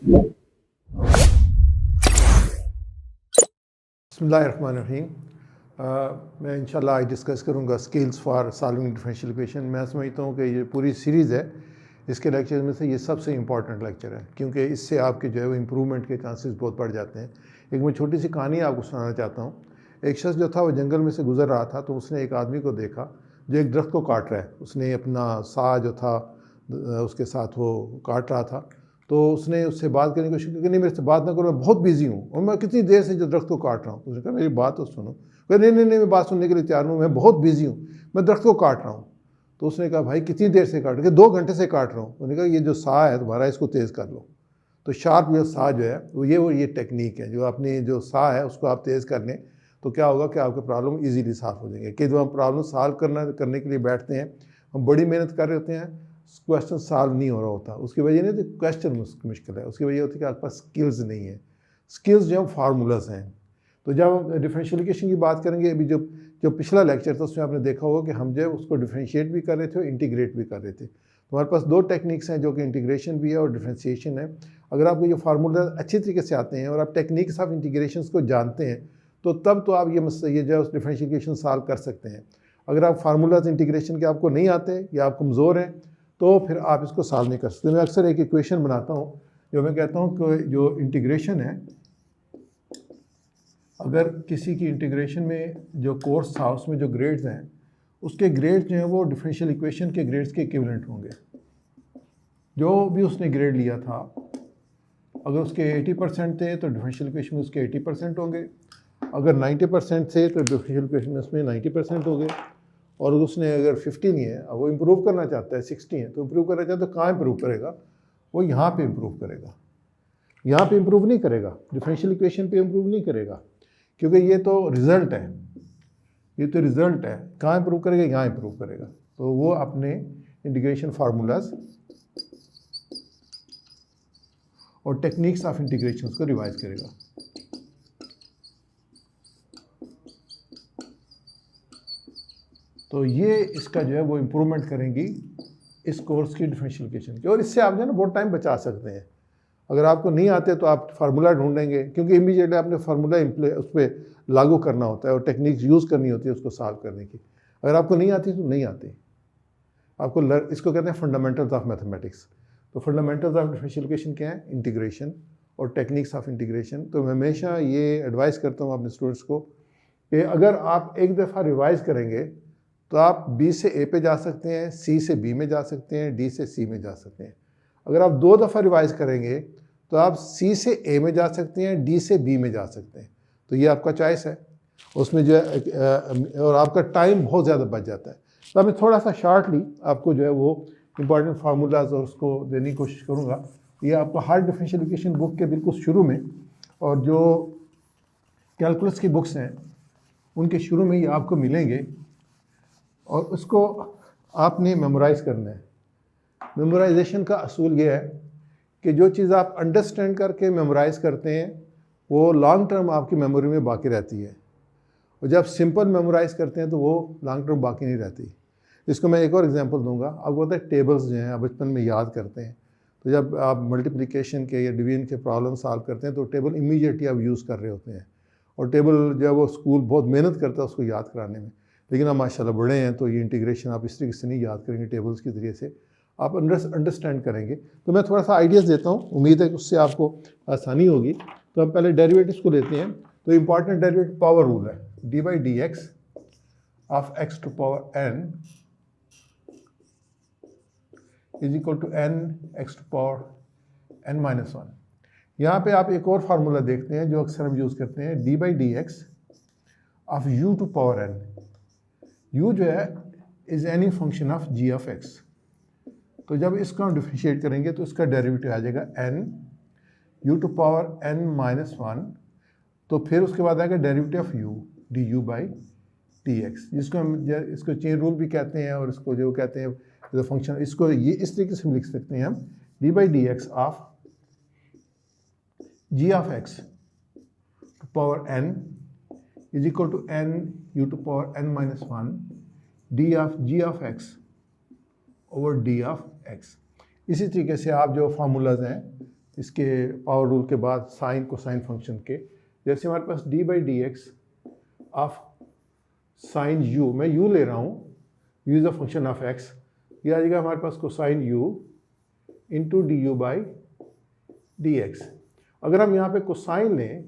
बिस्मिल्लाहिर्रहमानिर्रहीम। मैं इंशाल्लाह आज डिस्कस करूँगा skills for solving differential equation. मैं समझता हूँ कि ये पूरी सीरीज़ है, इसके लेक्चर में से ये सबसे इंपॉर्टेंट लेक्चर है, क्योंकि इससे आपके जो है वो इम्प्रूवमेंट के चांसेस बहुत बढ़ जाते हैं। एक मैं छोटी सी कहानी आपको सुनाना चाहता हूँ। एक शख्स जो था वो जंगल में से गुजर रहा था, तो उसने एक आदमी को देखा जो एक दरख्त को काट रहा है। उसने अपना सा जो था उसके साथ वो काट रहा था, तो उसने उससे बात करने की कोशिश की कि नहीं, मेरे से बात ना करो, मैं बहुत बिजी हूँ और मैं कितनी देर से जो दरख्त को काट रहा हूँ। उसने कहा मेरी बात तो सुनो। कहा नहीं नहीं नहीं, मैं बात सुनने के लिए तैयार हूँ, मैं बहुत बिजी हूँ, मैं दरख्त को काट रहा हूँ। तो उसने कहा भाई कितनी देर से काट रहे? 2 घंटे से काट रहा हूँ। उसने कहा ये जो सा है तुम्हारा, इसको तेज़ कर लो। तो शार्प जो सा जो है वो ये टेक्निक है, जो अपनी जो सा है उसको आप तेज़ कर लें तो क्या होगा कि आपके प्रॉब्लम ईजीली सॉल्व हो जाएंगे। कि जब हम प्रॉब्लम सॉल्व करने के लिए बैठते हैं, हम बड़ी मेहनत कर रहे होते हैं, क्वेश्चन सॉल्व नहीं हो रहा होता। उसकी वजह नहीं होती क्वेश्चन मुश्किल है, उसकी वजह होती है कि आपके पास स्किल्स नहीं है। स्किल्स जो है फार्मूलाज हैं। तो जब हम डिफरेंशिएशन की बात करेंगे, अभी जो पिछला लेक्चर था उसमें आपने देखा होगा कि हम जो है उसको डिफरेंशिएट भी कर रहे थे और इंटीग्रेट भी कर रहे थे। तो हमारे पास 2 टेक्निक्स हैं, जो कि इंटीग्रेशन भी है और डिफरेंशिएशन है। अगर आपको ये फार्मूला अच्छी तरीके से आते हैं और आप टेक्निक्स ऑफ इंटीग्रेशन को जानते हैं, तो तब तो आप ये जो है उस डिफरेंशिएशन सॉल्व कर सकते हैं। अगर आप फार्मूलाज इंटीग्रेशन के आपको नहीं आते या आप कमज़ोर हैं, तो फिर आप इसको सॉल्व नहीं कर सकते। मैं अक्सर एक इक्वेशन बनाता हूँ, जो मैं कहता हूँ कि जो इंटीग्रेशन है, अगर किसी की इंटीग्रेशन में जो कोर्स था उसमें जो ग्रेड्स हैं, उसके ग्रेड्स जो हैं वो डिफरेंशियल इक्वेशन के ग्रेड्स के इक्विवेलेंट होंगे। जो भी उसने ग्रेड लिया था, अगर उसके 80% थे तो डिफरेंशियल इक्वेशन में उसके 80% होंगे। अगर 90% थे तो डिफरेंशियल इक्वेशन में उसमें 90% होंगे। और उसने अगर 50 नहीं है, अब वो इम्प्रूव करना चाहता है, 60 है, तो इम्प्रूव करना चाहता है तो कहाँ इम्प्रूव करेगा? वो यहाँ पे इम्प्रूव करेगा। यहाँ पे इम्प्रूव नहीं करेगा, डिफरेंशियल इक्वेशन पे इम्प्रूव नहीं करेगा, क्योंकि ये तो रिजल्ट है, ये तो रिजल्ट है। कहाँ इम्प्रूव करेगा? यहाँ इम्प्रूव करेगा। तो वो अपने इंटीग्रेशन फार्मूलाज और टेक्निक्स ऑफ इंटीग्रेशन को रिवाइज करेगा। तो ये इसका जो है वो इम्प्रूवमेंट करेंगी इस कोर्स की डिफरेंशियल इक्वेशन की, और इससे आप जो है ना बहुत टाइम बचा सकते हैं। अगर आपको नहीं आते तो आप फार्मूला ढूंढेंगे, क्योंकि इमीडिएटली आपने फार्मूला उस पर लागू करना होता है और टेक्निक्स यूज़ करनी होती है उसको सॉल्व करने की। अगर आपको नहीं आती तो नहीं आती। आपको इसको कहते हैं फंडामेंटल्स ऑफ मैथमेटिक्स। तो फंडामेंटल्स ऑफ डिफरेंशियल इक्वेशन क्या है? इंटीग्रेशन और टेक्निक्स ऑफ इंटीग्रेशन। तो मैं हमेशा ये एडवाइस करता हूँ अपने स्टूडेंट्स को कि अगर आप एक दफ़ा रिवाइज़ करेंगे तो आप B से A पे जा सकते हैं, C से B में जा सकते हैं, D से C में जा सकते हैं। अगर आप 2 दफ़ा रिवाइज़ करेंगे तो आप C से A में जा सकते हैं, D से B में जा सकते हैं। तो ये आपका चॉइस है, उसमें जो है और आपका टाइम बहुत ज़्यादा बच जाता है। तो मैं थोड़ा सा शॉर्टली आपको जो है वो इंपॉर्टेंट फार्मूलाज और उसको देने की कोशिश करूँगा। ये आपको हर डिफरेंशियल इक्वेशन बुक के बिल्कुल शुरू में, और जो कैलकुलस की बुक्स हैं उनके शुरू में ही आपको मिलेंगे, और उसको आपने मेमोराइज़ करना है। मेमोराइजेशन का असूल ये है कि जो चीज़ आप अंडरस्टैंड करके मेमोराइज़ करते हैं वो लॉन्ग टर्म आपकी मेमोरी में बाकी रहती है, और जब सिंपल मेमोराइज़ करते हैं तो वो लॉन्ग टर्म बाकी नहीं रहती। इसको मैं एक और एग्जांपल दूंगा। आपको पता है टेबल्स जो हैं आप बचपन में याद करते हैं, तो जब आप मल्टीप्लिकेशन के या डिवीजन के प्रॉब्लम सॉल्व करते हैं तो टेबल इमीडिएटली आप यूज़ कर रहे होते हैं, और टेबल जो है वो स्कूल बहुत मेहनत करता है उसको याद कराने में। लेकिन आप माशाल्लाह बड़े हैं तो ये इंटीग्रेशन आप इस तरीके से नहीं याद करेंगे, टेबल्स के ज़रिए से आप अंडरस्टैंड करेंगे। तो मैं थोड़ा सा आइडियाज़ देता हूँ, उम्मीद है कि उससे आपको आसानी होगी। तो हम पहले डेरिवेटिव्स को लेते हैं। तो इंपॉर्टेंट डेरिवेटिव पावर रूल है, d/dx of x to power n is equal to n x to power n-1। यहाँ पे आप एक और फार्मूला देखते हैं जो अक्सर हम यूज़ करते हैं, d/dx of u to power n। u जो है is any function of g of x। तो जब इसको हम डिफरेंशिएट करेंगे तो इसका डेरिवेटिव आ जाएगा n u to power n-1। तो फिर उसके बाद आएगा डेरिवेटिव ऑफ u du/dx, जिसको हम इसको चेन रूल भी कहते हैं, और इसको जो कहते हैं जो फंक्शन, इसको ये इस तरीके से लिख सकते हैं हम, d/dx of g of x to power n is equal to n u to power n-1 d of g of x over d of x। इसी तरीके से आप जो फार्मूलाज हैं इसके पावर रूल के बाद साइन कोसाइन फंक्शन के, जैसे हमारे पास D by D X of sine U, मैं यू ले रहा हूँ, U is a function of X, ये आ जाएगा हमारे पास cosine U into D U by D X. अगर हम यहाँ पे कोसाइन लें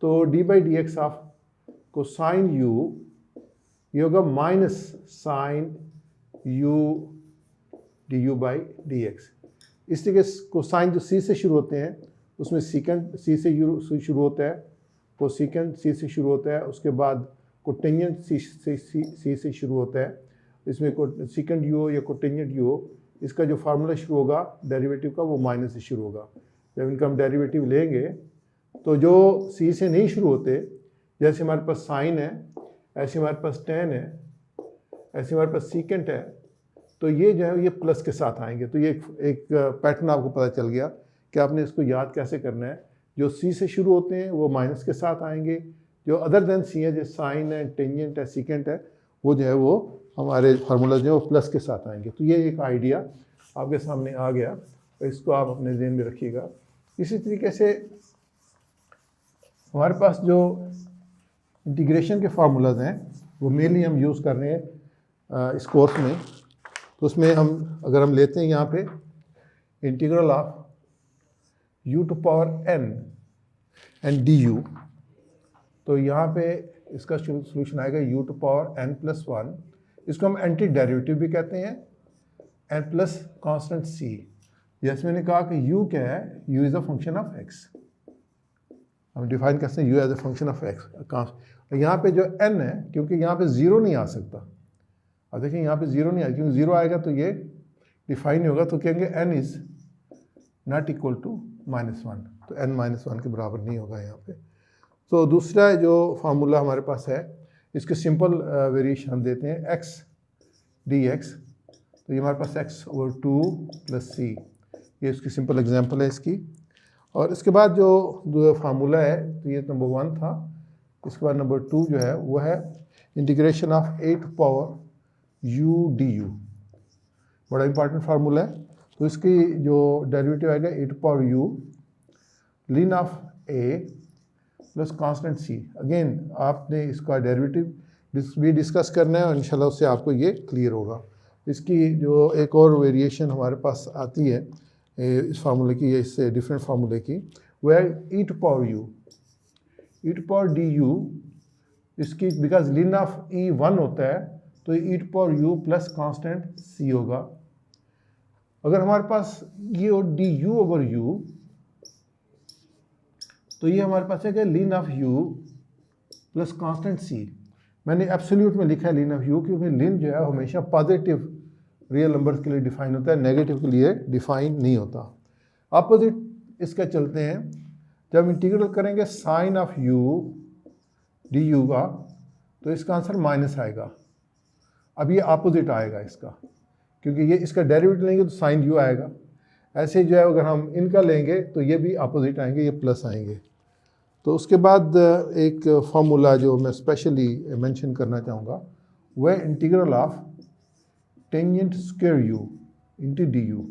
तो D by D X of cosine U ये होगा minus sine U D U by D X. इस तरीके से कोसाइन जो सी से शुरू होते हैं उसमें सीकेंड सी से शुरू होता है, कोसेकेंड सी से शुरू होता है, उसके बाद कोटेंजेंट सी से शुरू होता है। इसमें सेकेंड यू हो या कोटेंजेंट यू हो, इसका जो फार्मूला शुरू होगा डेरिवेटिव का वो माइनस से शुरू होगा। जब इनका हम डेरिवेटिव लेंगे तो जो सी से नहीं शुरू होते, जैसे हमारे पास साइन है, ऐसे हमारे पास टेन है, ऐसे हमारे पास सीकेंट है, तो ये जो है ये प्लस के साथ आएंगे। तो ये एक पैटर्न आपको पता चल गया कि आपने इसको याद कैसे करना है। जो सी से शुरू होते हैं वो माइनस के साथ आएंगे, जो अदर देन सी है, जैसे साइन है, टेंजेंट है, सीकेंट है, वो जो है वो हमारे फार्मूला जो है वो प्लस के साथ आएंगे। तो ये एक आइडिया आपके सामने आ गया, तो इसको आप अपने ज़हन में रखिएगा। इसी तरीके से हमारे पास जो इंटीग्रेशन के फार्मूलाज हैं वो मेनली हम यूज़ कर रहे हैं इस कोर्स में। तो उसमें हम अगर हम लेते हैं यहाँ पे integral of u to power n and du, तो यहाँ पे इसका सोल्यूशन आएगा u to power n plus 1, इसको हम एंटी डेरिवेटिव भी कहते हैं, n प्लस कॉन्स्टेंट c। जैसे मैंने कहा कि u क्या है, u is a function of x, हम डिफाइन करते हैं u as a function of x। यहाँ पे जो n है, क्योंकि यहाँ पे ज़ीरो नहीं आ सकता, अब देखिए यहाँ पे ज़ीरो नहीं आएगा, क्योंकि ज़ीरो आएगा तो ये डिफाइन नहीं होगा, तो कहेंगे n is not equal to -1, तो n -1 के बराबर नहीं होगा यहाँ पे। तो दूसरा जो फार्मूला हमारे पास है, इसके सिंपल वेरिएशन हम देते हैं x dx, तो ये हमारे पास x ओवर 2 प्लस c, ये इसकी सिंपल एग्जांपल है इसकी। और इसके बाद जो फार्मूला है, तो ये नंबर 1 था, इसके बाद नंबर 2 जो है वो है integration of a to power u du, बड़ा इंपॉर्टेंट फार्मूला है। तो इसकी जो डेरिवेटिव आएगा a to power u ln of a plus constant c। Again आपने इसका डेरिवेटिव भी डिस्कस करना है और इंशाल्लाह उससे आपको ये क्लियर होगा। इसकी जो एक और वेरिएशन हमारे पास आती है इस फार्मूले की या इससे डिफरेंट फार्मूले की, वो है e टू पावर du, इसकी बिकॉज लीन ऑफ e 1 होता है तो e to power u plus constant c होगा। अगर हमारे पास ये हो du ओवर u, तो ये हमारे पास है कि लीन of u plus constant c। मैंने एब्सोल्यूट में लिखा है लीन ऑफ u, क्योंकि लीन जो है हमेशा पॉजिटिव रियल नंबर्स के लिए डिफाइन होता है, नेगेटिव के लिए डिफाइन नहीं होता। अपोजिट इसका चलते हैं, जब इंटीग्रल करेंगे साइन ऑफ u du का, तो इसका आंसर माइनस आएगा। अब ये अपोजिट आएगा इसका, क्योंकि ये इसका डेरिवेटिव लेंगे तो साइन u आएगा। ऐसे जो है अगर हम इनका लेंगे तो ये भी अपोजिट आएंगे, ये प्लस आएंगे। तो उसके बाद एक फार्मूला जो मैं स्पेशली मेंशन करना चाहूँगा वह integral of tangent square u into du।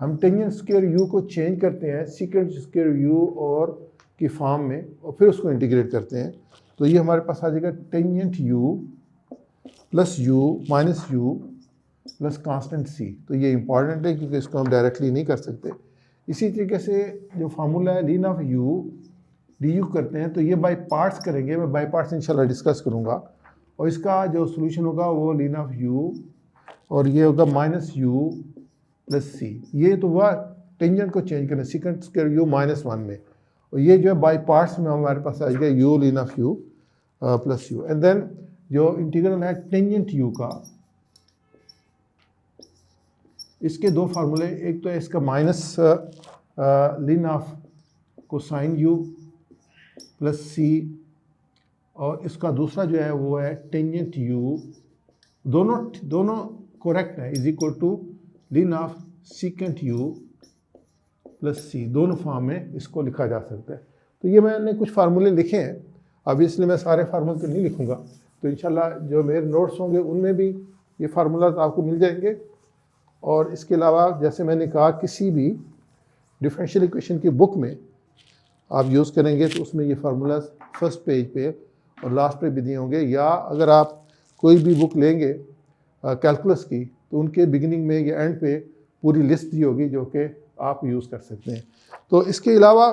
हम टेंजेंट स्क्वायर u को चेंज करते हैं सीकेंट स्क्वायर u और की फॉर्म में, और फिर उसको इंटीग्रेट करते हैं। तो ये हमारे पास आ जाएगा tangent u plus u minus u plus constant c। तो ये इंपॉर्टेंट है क्योंकि इसको हम डायरेक्टली नहीं कर सकते। इसी तरीके से जो फार्मूला है लीन ऑफ u du करते हैं, तो ये बाय पार्ट्स करेंगे, मैं बाय पार्ट्स इंशाल्लाह डिस्कस करूँगा। और इसका जो सोल्यूशन होगा वो लीन ऑफ u और ये होगा माइनस u प्लस c। ये तो हुआ टेंजेंट को चेंज करना, सेकंड स्क्वायर u -1 में, और ये जो है बाय पार्ट्स में हमारे पास आ जाएगा u ln of u plus u। And then जो इंटीग्रल है टेंजेंट u का, इसके दो फार्मूले, एक तो है इसका minus ln of cosine u plus c, और इसका दूसरा जो है वो है टेंजेंट u, दोनों करेक्ट है, is equal to ln of secant u plus c। दोनों फॉर्म में इसको लिखा जा सकता है। तो ये मैंने कुछ फार्मूले लिखे हैं, अब इसलिए मैं सारे फार्मूले तो नहीं लिखूंगा, तो इंशाल्लाह जो मेरे नोट्स होंगे उनमें भी ये फार्मूला आपको मिल जाएंगे। और इसके अलावा जैसे मैंने कहा, किसी भी डिफरेंशियल इक्वेशन की बुक में आप यूज़ करेंगे तो उसमें ये फार्मूलाज फर्स्ट पेज पे और लास्ट पे भी दिए होंगे, या अगर आप कोई भी बुक लेंगे कैलकुलस की तो उनके बिगिनिंग में या एंड पे पूरी लिस्ट दी होगी जो कि आप यूज़ कर सकते हैं। तो इसके अलावा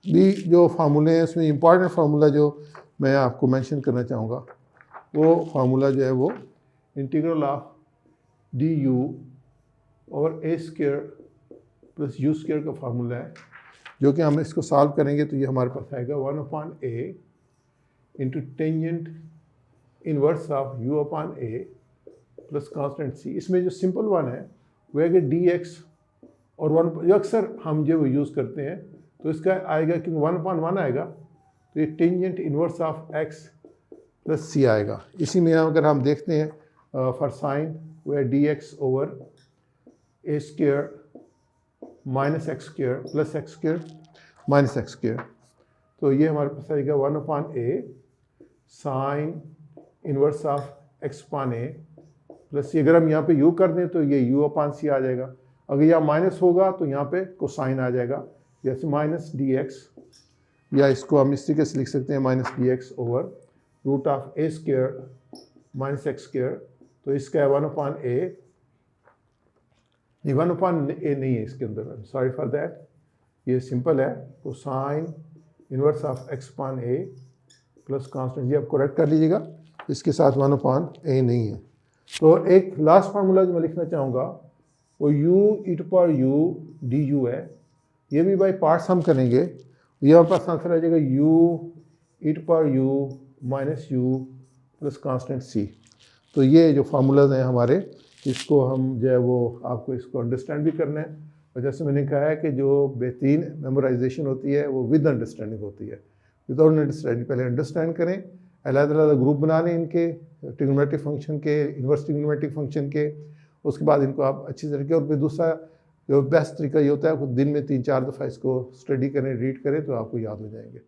भी जो फार्मूले हैं उसमें इम्पॉर्टेंट फार्मूला जो मैं आपको मेंशन करना चाहूँगा वो फार्मूला जो है वो इंटीग्रल ऑफ डी यू और ए स्क्वायर प्लस यू स्क्वायर का फार्मूला है, जो कि हम इसको सॉल्व करेंगे तो ये हमारे पास आएगा 1/a into tangent inverse of u upon a plus constant c। इसमें जो सिंपल वन है वो है कि dx और 1 जो अक्सर हम जो यूज़ करते हैं तो इसका आएगा क्योंकि 1/1 आएगा तो ये tangent inverse of x plus c आएगा। इसी में अगर हम देखते हैं फॉर साइन वो है dx over a square minus x square plus x square minus x square, तो ये हमारे पास आएगा 1/a sine inverse of x upon a plus, अगर हम यहाँ पे u कर दें तो ये u अपॉन c आ जाएगा। अगर यहाँ माइनस होगा तो यहाँ पे कोसाइन आ जाएगा, जैसे माइनस dx, या इसको हम इस तरीके से लिख सकते हैं minus dx over root of a square minus x square, तो इसका है 1/a, नहीं 1/a नहीं है इसके अंदर, सॉरी फॉर दैट, ये सिंपल है cosine inverse of x upon a plus constant, ये आप करेक्ट कर लीजिएगा, इसके साथ 1/a नहीं है। तो एक लास्ट फार्मूला जो मैं लिखना चाहूँगा वो u e to power u du है, ये भी बाई पार्ट्स हम करेंगे, ये हमारे पास आंसर आ जाएगा u e to power u minus u plus constant c। तो ये जो फार्मूलाज हैं हमारे, इसको हम जो है वो आपको इसको अंडरस्टैंड भी करना है, और जैसे मैंने कहा है कि जो बेहतरीन मेमोराइजेशन होती है वो विद अंडरस्टैंडिंग होती है। विदाउट अंडरस्टैंडिंग पहले अंडरस्टैंड करें, अलग-अलग ग्रुप बना लें इनके ट्रिग्नोमेट्रिक फंक्शन के, इन्वर्स ट्रिग्नोमेट्रिक फंक्शन के, उसके बाद इनको आप अच्छी तरीके, और फिर दूसरा जो बेस्ट तरीका ये होता है दिन में 3-4 दफ़ा इसको स्टडी करें, रीड करें तो आपको याद हो जाएंगे।